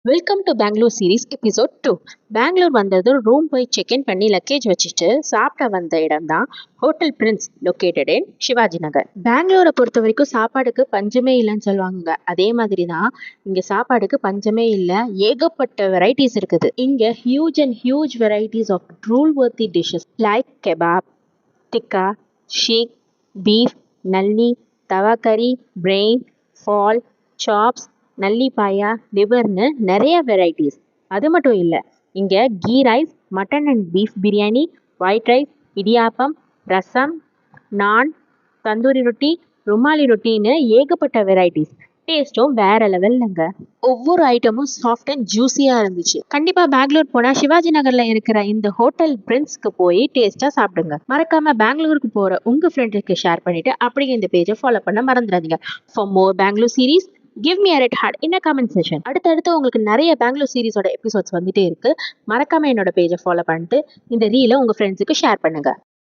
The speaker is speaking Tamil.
Welcome to Bangalore series episode 2. Bangalore வந்ததும் ரூம் போய் செக்இன் பண்ணி லக்கேஜ் வச்சுட்டு சாப்பிட வந்த இடம் தான் hotel prince located in Shivaji Nagar. பெங்களூரை பொறுத்த வரைக்கும் சாப்பாடுக்கு பஞ்சமே இல்லைன்னு சொல்லுவாங்க. அதே மாதிரி தான் இங்கே சாப்பாடுக்கு பஞ்சமே இல்லை. ஏகப்பட்ட வெரைட்டிஸ் இருக்குது. இங்கே huge varieties of drool worthy dishes like kebab, tikka, seekh, beef, nalli, tawa curry, brain, ஃபால், சாப்ஸ், நல்லிப்பாயா, லிவர்னு நிறைய வெரைட்டிஸ். அது மட்டும் இல்லை, இங்கே ghee rice, mutton and beef biryani, white rice, idiyappam, rasam, naan, tandoori ரொட்டி, ருமாலி ரொட்டின்னு ஏகப்பட்ட வெரைட்டிஸ். டேஸ்ட்டும் வேற லெவல்லங்க. ஒவ்வொரு ஐட்டமும் சாஃப்ட் அண்ட் ஜூஸியாக இருந்துச்சு. கண்டிப்பாக பெங்களூர் போனால் சிவாஜி நகரில் இருக்கிற இந்த ஹோட்டல் பிரின்ஸ்க்கு போய் டேஸ்ட்டாக சாப்பிடுங்க. மறக்காம பெங்களூருக்கு போகிற உங்கள் ஃப்ரெண்டுக்கு ஷேர் பண்ணிட்டு அப்படியே இந்த பேஜை ஃபாலோ பண்ண மறந்துடாதீங்க. For more Bangalore series give me a red heart in a comment section. அடுத்தடுத்து உங்களுக்கு நிறைய பெங்களூர் சீரிஸோட எபிசோட்ஸ் வந்துட்டே இருக்கு. மறக்காம என்னோட பேஜை ஃபாலோ பண்ணிட்டு இந்த ரீலை உங்க ஃப்ரெண்ட்ஸுக்கு ஷேர் பண்ணுங்க.